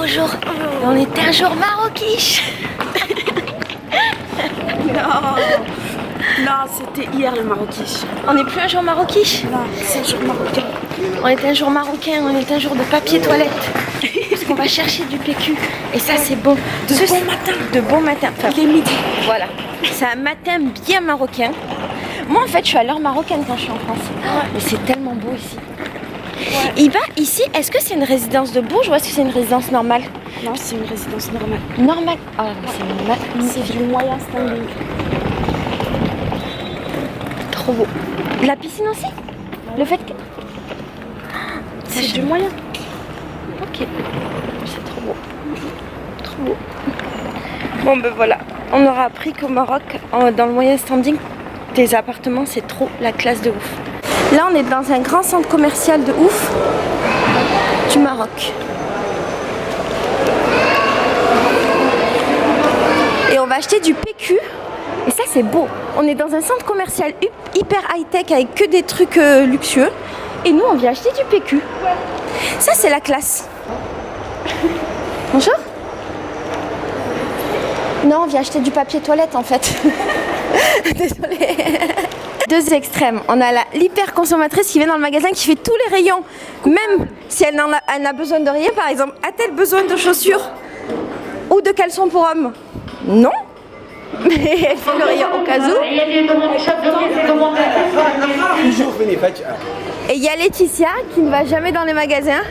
jour. On était un jour maroquiche. Non, c'était hier le maroquiche. On n'est plus un jour maroquiche. Non, c'est un jour marocain. On était un jour marocain, on est un jour de papier toilette. Parce qu'on va chercher du PQ. Et ça, c'est bon. De bon matin. De bon matin. Enfin, Il est midi. voilà. C'est un matin bien marocain. Moi, en fait, je suis à l'heure marocaine quand je suis en France. Ouais. Mais c'est tellement beau ici. Ouais. Iba, ici, est-ce que c'est une résidence de bourges ou est-ce que c'est une résidence normale? Non, c'est une résidence normale. Normale. Ah, mais c'est magnifique. C'est du moyen standing. Trop beau. La piscine aussi? Le fait que... C'est du moyen. Ok. C'est trop beau. Trop beau. Bon ben voilà. On aura appris qu'au Maroc, dans le moyen standing, tes appartements, c'est trop la classe de ouf. Là, on est dans un grand centre commercial de ouf du Maroc. Et on va acheter du PQ. Et ça, c'est beau. On est dans un centre commercial hyper high-tech avec que des trucs luxueux. Et nous, on vient acheter du PQ. Ça, c'est la classe. Bonjour. Non, on vient acheter du papier toilette en fait. Désolée. Deux extrêmes. On a l'hyper consommatrice qui vient dans le magasin, qui fait tous les rayons. Même si elle n'a besoin de rien, par exemple. A-t-elle besoin de chaussures ou de caleçons pour hommes? Non. Mais elle fait le rayon au cas où. Et il y a Laetitia qui ne va jamais dans les magasins.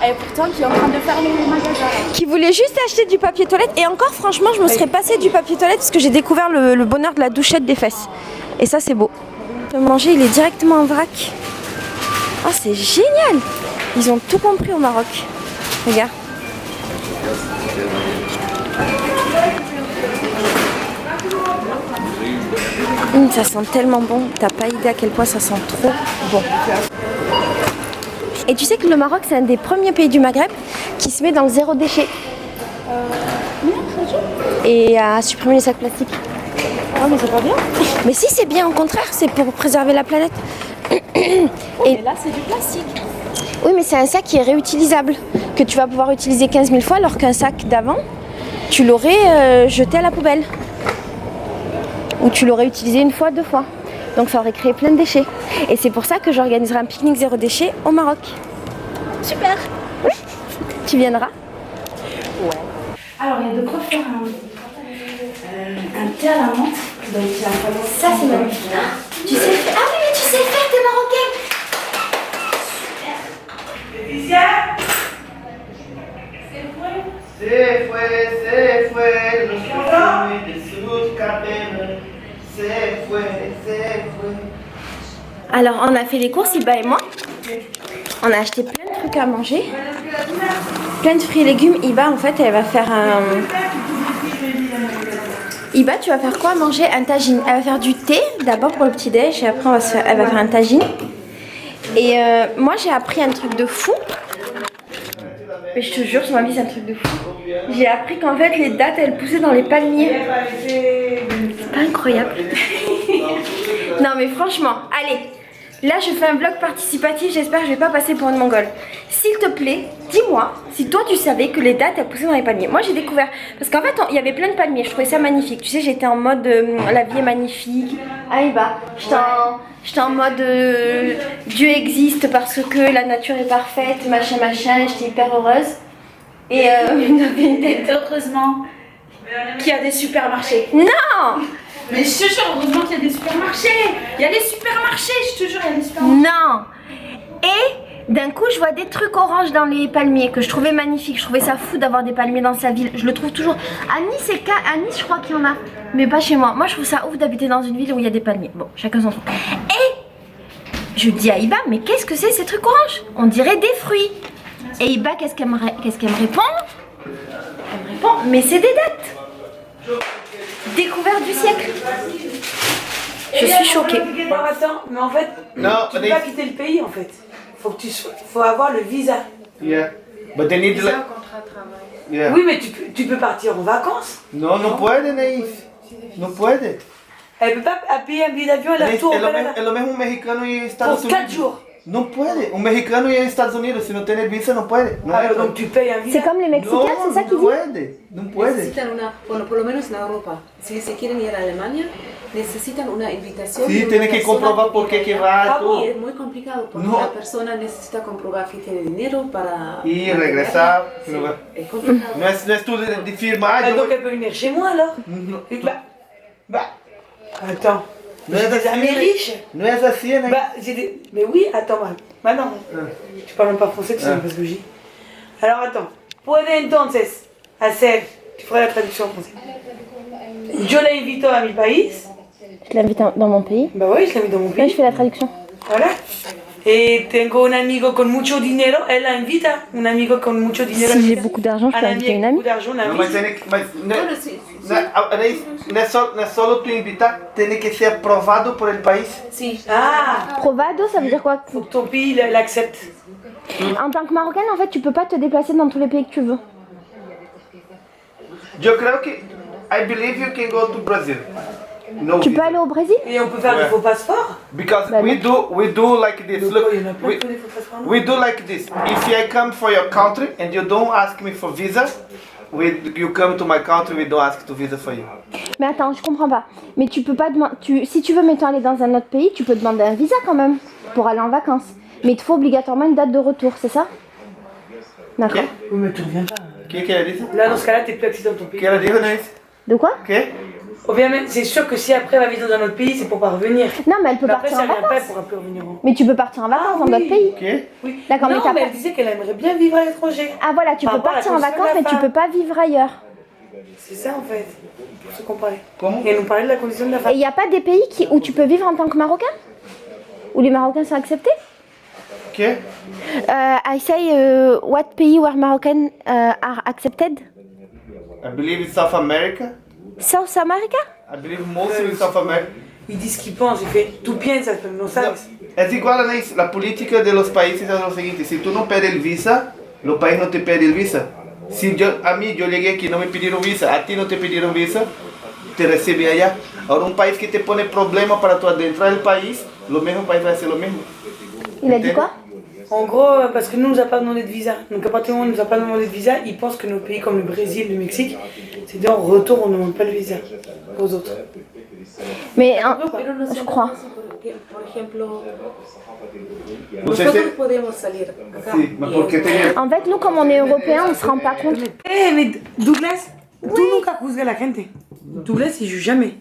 Et pourtant, qui est en train de faire les magasins. Qui voulait juste acheter du papier toilette. Et encore, franchement, je me serais passé du papier toilette parce que j'ai découvert le bonheur de la douchette des fesses. Et ça, c'est beau. Le manger, il est directement en vrac. Oh, c'est génial. Ils ont tout compris au Maroc. Regarde. Ça sent tellement bon. T'as pas idée à quel point ça sent trop bon. Et tu sais que le Maroc, c'est un des premiers pays du Maghreb qui se met dans le zéro déchet. Et à supprimer les sacs plastiques. Ah, mais c'est pas bien. Mais si, c'est bien, au contraire, c'est pour préserver la planète. Et mais là, c'est du plastique. Oui, mais c'est un sac qui est réutilisable, que tu vas pouvoir utiliser 15 000 fois, alors qu'un sac d'avant, tu l'aurais jeté à la poubelle. Ou tu l'aurais utilisé une fois, deux fois. Donc ça aurait créé plein de déchets. Et c'est pour ça que j'organiserai un pique-nique zéro déchet au Maroc. Super. Oui. Tu viendras? Ouais. Alors, il y a de quoi faire un thé à la menthe. Donc, Ça, c'est magnifique. Tu sais faire? Ah oui, mais tu sais faire, t'es marocaine. Alors, on a fait les courses, Iba et moi. On a acheté plein de trucs à manger. Plein de fruits et légumes. Iba, en fait, elle va faire un... Iba, tu vas faire quoi à manger? Un tagine. Elle va faire du thé, d'abord pour le petit-déj, et après, elle va faire un tagine. Et moi, j'ai appris un truc de fou. Mais je te jure, sur ma vie, c'est un truc de fou. J'ai appris qu'en fait, les dattes, elles poussaient dans les palmiers. C'est pas incroyable. Non, mais franchement, allez. Là, je fais un vlog participatif. J'espère que je vais pas passer pour une mongole. S'il te plaît, dis-moi si toi, tu savais que les dattes, elles poussaient dans les palmiers. Moi, j'ai découvert. Parce qu'en fait, il y avait plein de palmiers. Je trouvais ça magnifique. Tu sais, j'étais en mode la vie est magnifique. Ah, bah, j'étais en mode Dieu existe parce que la nature est parfaite, machin, machin. J'étais hyper heureuse. Et heureusement qu'il y a des supermarchés. Non! Mais je te jure, heureusement qu'il y a des supermarchés. Il y a les supermarchés, je te jure, il y a des supermarchés. Non! Et d'un coup, je vois des trucs oranges dans les palmiers que je trouvais magnifiques. Je trouvais ça fou d'avoir des palmiers dans sa ville. Je le trouve toujours. À Nice, à Nice, je crois qu'il y en a. Mais pas chez moi. Moi, je trouve ça ouf d'habiter dans une ville où il y a des palmiers. Bon, chacun son truc. Et je dis à Iba, mais qu'est-ce que c'est ces trucs oranges? On dirait des fruits. Et Iba, qu'est-ce qu'elle me répond? Elle me répond, mais c'est des dattes. Découverte du siècle. Je suis choquée. Non, attends, mais en fait, tu peux pas quitter le pays en fait. Faut avoir le visa. Yeah, but they need like. Yeah. Oui, mais tu peux partir en vacances. No, no puede, Neif. No puede. Elle peut pas payer un billet d'avion et la retour au Canada. Es lo mismo un mexicano y Estados Pour Unidos. 4 jours. No puede. Un mexicano ya en Estados Unidos, si no tiene visa, no puede. No Alors, entra. donc tu payes un visa. C'est comme les Mexicains, c'est ça no qu'il dit? puede. No puede. Necesitan una, bueno, por lo menos en Europa, si se quieren ir a Alemania, necesitan una invitación. Sí, de una tiene que persona comprobar por qué vive que allá. va, Ah, todo. y es muy complicado porque No. la persona necesita comprobar que tiene dinero para... Y para regresar. tenerla. Sí, es complicado. No es tú de firma. Ah, yo donc voy- elle peut venir chez moi alors. Bah. Attends. No J'ai es des amis así. riches. No es así, ¿no? Bah, j'ai des... Mais oui, attends, bah non. Tu parles même pas français, tu sais même pas ce que je dis. Alors attends. Puede entonces hacer. Tu feras la traduction en français. Yo la invito a mi país. Je l'invite dans mon pays. Bah oui, je la invite dans mon Là, pays. je fais la traduction. Voilà. Et tengo un amigo con mucho dinero, él la invita. Un amigo con mucho dinero. Si j'ai beaucoup d'argent, je Un peux ami inviter avec une amie. beaucoup d'argent, la No, mas invite. tiene que- mas no, Bueno, sí, no es solo tu invitar, tiene que ser aprobado por el país. sí. Ah, Provado, ça veut dire quoi? faut que ton pays l'accepte. En tant que Marocaine, en fait, tu peux pas te déplacer dans tous les pays que tu veux. Yo creo que I believe you can go to Brazil. No Tu visa. peux aller au Brésil? Et on peut faire des faux passeports. Because Bah, we do like this. Donc, Look, il y en a plein we, qui font des faux passeports. non we do like this. If I come for your country and you don't ask me for visa, you come to my country, we don't ask to visa for you. Mais attends, je comprends pas. Mais tu peux pas demander. Si tu veux, mettons, aller dans un autre pays, tu peux demander un visa quand même pour aller en vacances. Mais il te faut obligatoirement une date de retour, c'est ça? D'accord. Ok. Oui, mais tu reviens pas. ¿Qué quiere decir? Là, dans ce cas-là, t'es plus actif dans ton pays. ¿Qué le dijo, Naís? De quoi? ¿Qué? Obviamente, c'est sûr que si après elle va vivre dans un autre pays, c'est pour pas revenir. Non, mais elle peut Mais après, partir si en elle vient pas, elle vacances. pourra plus revenir. Mais tu peux partir en vacances dans d'autres pays. ¿Qué? Oui. D'accord, mais non, t'as mais pas- elle disait qu'elle aimerait bien vivre à l'étranger. Ah voilà, tu Par peux rapport à la partir en condition vacances, de la mais tu femme. peux pas vivre ailleurs. C'est ça en fait, pour se comparer. Comment? Et elle nous parlait de la condition de la Et femme. il n'y a pas des pays où tu peux vivre en tant que Marocain? Où les Marocains sont acceptés? ¿Qué? I say, what pays where Moroccan are accepted? I believe in South America. South America? I believe mostly in South America. Ils disent ce qu'ils pensent, il fait tu piensas, pero no sabes. Es igual a la política de los países es lo siguiente, si tú no pides el visa, los países no te piden el visa. Si a mí yo llegué aquí no me pidieron visa, a ti no te pidieron visa, te reciben allá. Ahora un país que te pone problema para tú adentrar el país, lo mismo país va a hacer lo mismo. Il a dit quoi? En gros, parce que nous, on nous a pas demandé de visa. Donc à partir du moment où on nous a pas demandé de visa, ils pensent que nos pays comme le Brésil, le Mexique, c'est en retour, on ne demande pas le visa aux autres. Mais Pero no je sé, crois. por ejemplo, No sé nosotros si- podemos salir acá. Sí, mais porque tenía... En fait, nous, comme on est européens, on se rend pas compte. Mais Douglas, tú nunca juzgas a la gente. Douglas, il juge jamais.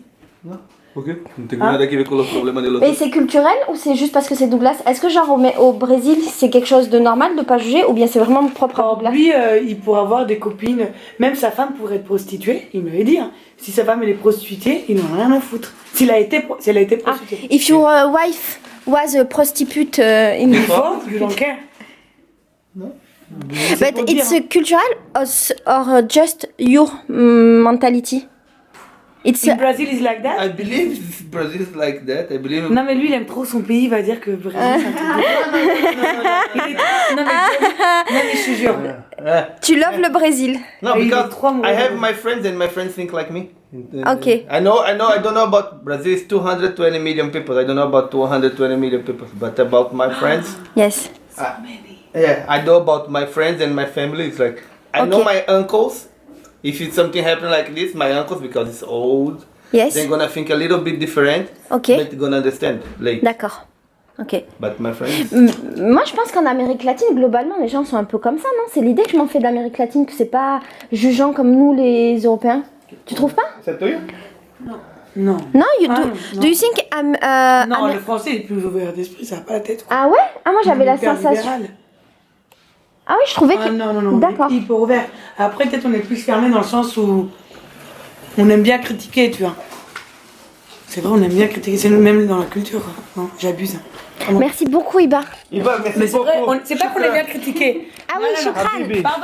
¿Por qué? No tengo nada que ver con los problemas de los Mais c'est culturel ou c'est juste parce que c'est Douglas? Est-ce que genre au Brésil, c'est quelque chose de normal de pas juger ou bien c'est vraiment propre à Alors, Douglas? lui, il pourrait avoir des copines, même sa femme pourrait être prostituée, il m'avait dit. Hein. Si sa femme elle est prostituée, il n'en a rien à foutre. Si elle a été prostituée. If your wife was a prostitute in Before, you don't care. but pour it's dire. cultural or just your mentality? It's In Brazil, is like that. I believe Brazil is like that. I believe... Non mais lui il aime trop son pays, il va dire que le Brésil c'est un truc de... Non mais je te jure. tu loves le Brésil. No, Il est because trop amoureux. I have my friends and my friends think like me. Okay. I don't know about Brazil is 220 million people. I don't know about 220 million people, but about my friends, Yes. yeah, I know about my friends and my family. It's like I know Okay. my uncles. If it's something happen like this, my uncles because it's old, Yes. they're gonna think a little bit different, Okay. but they're gonna understand later. D'accord. Ok. But my friends, Moi, je pense qu'en Amérique latine, globalement, les gens sont un peu comme ça, non? C'est l'idée que je m'en fais d'Amérique latine, que c'est pas jugeant comme nous, les Européens. Tu trouves pas? c'est toi? Non. Non, you Ah, do, non. do you think Non, le français il est plus ouvert d'esprit, ça n'a pas la tête. Ah ouais? Ah, moi j'avais la Hyper sensation. libéral. Ah oui, je trouvais Ah que. non, D'accord. il est hyper ouvert. Après peut-être on est plus fermé dans le sens où on aime bien critiquer, tu vois. C'est vrai, on aime bien critiquer, c'est nous même dans la culture. Non, j'abuse. Vraiment. Merci beaucoup, Iba. Mais c'est vrai, c'est pas qu'on aime bien critiquer. Ah oui, choukran.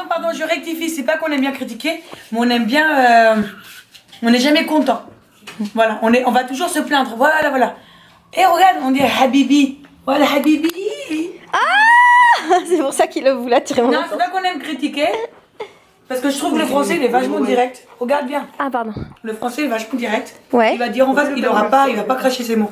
Pardon, je rectifie, c'est pas qu'on aime bien critiquer, mais on aime bien. On n'est jamais content. Voilà, on va toujours se plaindre. Voilà. Et regarde, on dit Habibi. Voilà, Habibi. C'est pour ça qu'il voulait attirer mon Non, attention. c'est pas qu'on aime critiquer. Parce que je trouve que le français, il est vachement direct. Regarde bien. Ah, pardon. Le français est vachement direct. Ouais. Il va dire, il va pas cracher ses mots.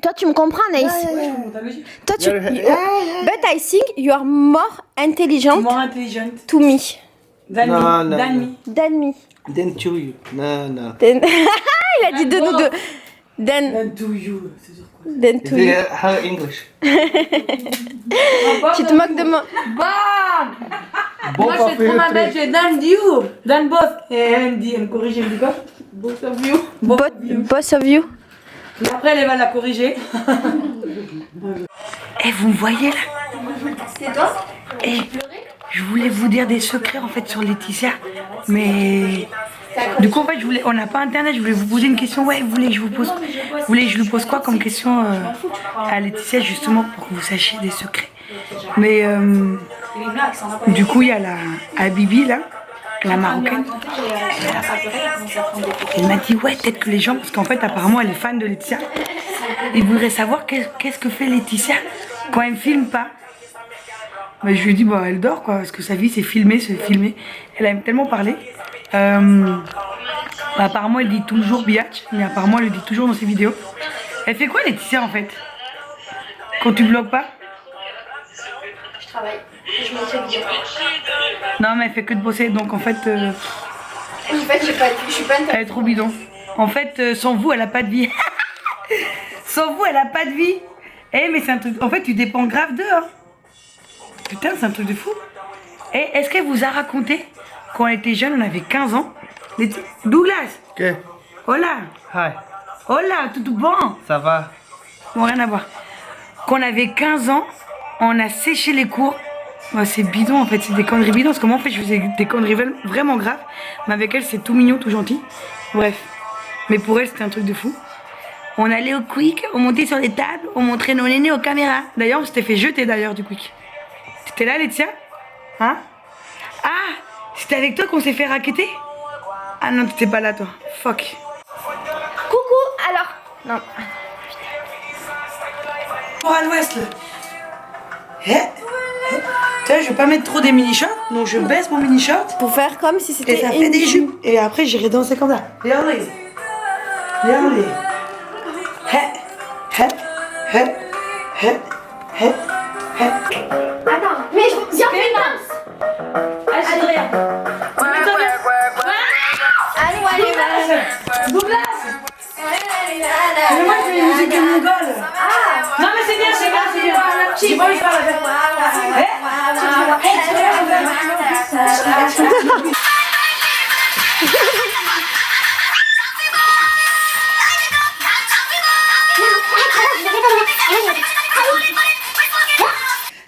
Toi, tu me comprends, Naïs? Je comprends ta logique. Toi, tu... But I think you are more intelligent More intelligent to me than Non, me. non, Than non. me. than me. Then to you. Non, non. Then... Il a dit de nous deux. Then... Than to you. C'est sûr quoi. Then to you. Her English. Tu te moques de moi. Bam! Bon, Moi, je fais trop ma bête, je fais than you. Than both. Et elle me dit, elle me corrige, elle me dit quoi? Both of you. Both of you. Et après, elle va la corriger. Eh, vous me voyez là? C'est toi? Eh, je voulais vous dire des secrets en fait sur Laetitia, mais du coup en fait on n'a pas internet, je voulais vous poser une question. Ouais, vous voulez que je lui pose quoi comme question à Laetitia justement pour que vous sachiez des secrets. Mais du coup il y a la Habibi là, la marocaine. Elle m'a dit ouais peut-être que les gens, parce qu'en fait apparemment elle est fan de Laetitia, ils voudraient savoir qu'est-ce que fait Laetitia quand elle ne filme pas. Bah, je lui ai dit, bah, elle dort quoi, parce que sa vie c'est filmer, se filmer. Elle aime tellement parler. Bah, apparemment elle dit toujours biatch, mais apparemment elle le dit toujours dans ses vidéos. Elle fait quoi Laetitia en fait? Quand tu blogues pas? Je travaille. Je monte les vidéos. Non mais elle fait que de bosser, donc en fait... En fait, je suis pas elle est trop bidon. En fait, sans vous elle a pas de vie. Sans vous elle a pas de vie. Eh mais c'est un truc... En fait tu dépends grave d'eux hein. Putain, c'est un truc de fou. Et est-ce qu'elle vous a raconté quand elle était jeune, on avait 15 ans? Douglas. ¿Qué? Hola. Hi. Hola, tout bon? Ça va? Bon, rien à voir. Quand on avait 15 ans, on a séché les cours. Oh, c'est bidon en fait, c'est des conneries bidons. Parce que moi en fait, je faisais des conneries vraiment graves. Mais avec elle, c'est tout mignon, tout gentil. Bref. Mais pour elle, c'était un truc de fou. On allait au Quick, on montait sur les tables, on montrait nos nénés aux caméras. D'ailleurs, on s'était fait jeter d'ailleurs du Quick. T'es là, Laetitia? Hein? Ah! C'était avec toi qu'on s'est fait racketter? Ah non, t'étais pas là, toi. Fuck. Coucou, alors... Non. Pour à l'ouest, là. Tu vois, je vais pas mettre trop des mini-shorts, donc je baisse mon mini-short. Pour faire comme si c'était Et ça fait des jupes. Et après, j'irai danser comme ça. Regardez. Regardez. Attends, mais viens, fais une danse. Adrien. Allez, Douglas. Mais moi, je fais une musique de mongole. Non, mais c'est bien, c'est bien, c'est bien. J'ai pas envie de faire la fête.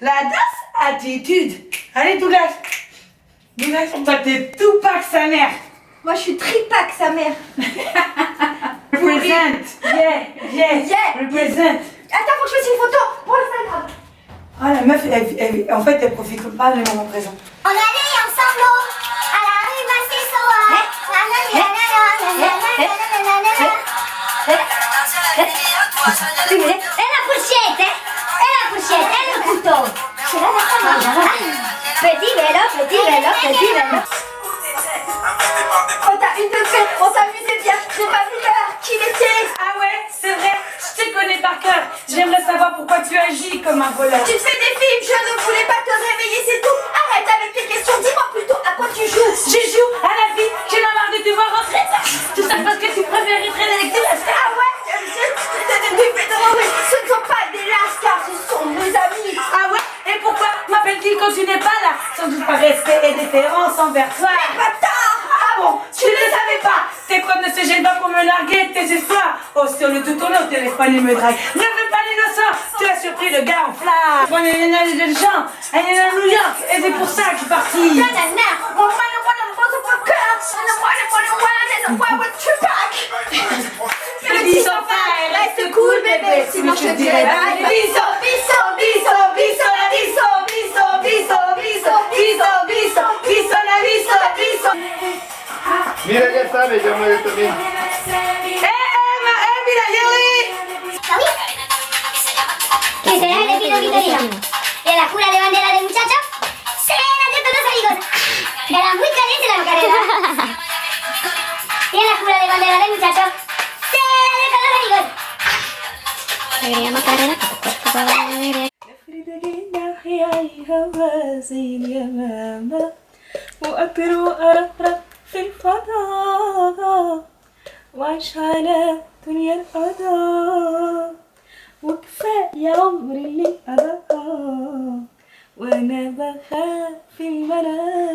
La danse attitude. Allez, Douglas. Douglas, toi, t'es tout pas que sa mère. Moi, je suis tripac, sa mère. Represent. Yeah. Represent. Attends, faut que je fasse une photo pour l'Instagram. Ah, la meuf, en fait, elle profite pas des moments présents. On allait ensemble à la rue Massé-Soa. Et la fourchette, et la fourchette, et le couteau. Petit vélo, petit vélo, petit vélo. Oh, t'as une de fait, on s'amusait bien. J'ai pas vu l'heure, qui l'était. Ah ouais, c'est vrai, je te connais par cœur. J'aimerais savoir pourquoi tu agis comme un voleur. Tu fais des films, je ne voulais pas te réveiller, c'est tout. Arrête avec tes questions, dis-moi plutôt à quoi tu joues. Je joue à la vie, j'ai la marre de te voir rentrer. Tout ça parce que tu préfères traîner avec tes lascars. Ah ouais, ce ne sont pas des lascars, ce sont mes amis. Ah ouais, et pourquoi m'appelle-t-il quand tu n'es pas là? Sans doute par respect et déférence envers toi. Bâtard. Ah bon, tu ne le savais pas. Tes potes ne se gênent pas pour me larguer de tes histoires. Oh, sur le tout tourner au téléphone, il me drague. Ne fais pas l'innocent, tu as surpris le gars en flamme. On est les gens, elle est à New York, et c'est pour ça que je suis partie. Le bis en fire, reste cool bébé, sinon je te dirai bye. Biso, biso, biso, biso, la biso, biso, biso, biso, biso, biso, biso, la biso, biso. Mira, ya sabe, yo me también. Mira, Yerli. ¿Qué será el estilo vitorino? ¿De la jura de bandera de muchachos? ¡Será de todos amigos! ¡De la muy caliente la Macarena! ¿Y en la jura de bandera de muchachos? ¡Será de todos amigos! نفرد جناح يعي هوا زي اليمامة وأطير وأرفرف في الفضاء وأعيش على دنيا القضاء وكفاية عمري اللي قضاء وأنا بخاف في المنام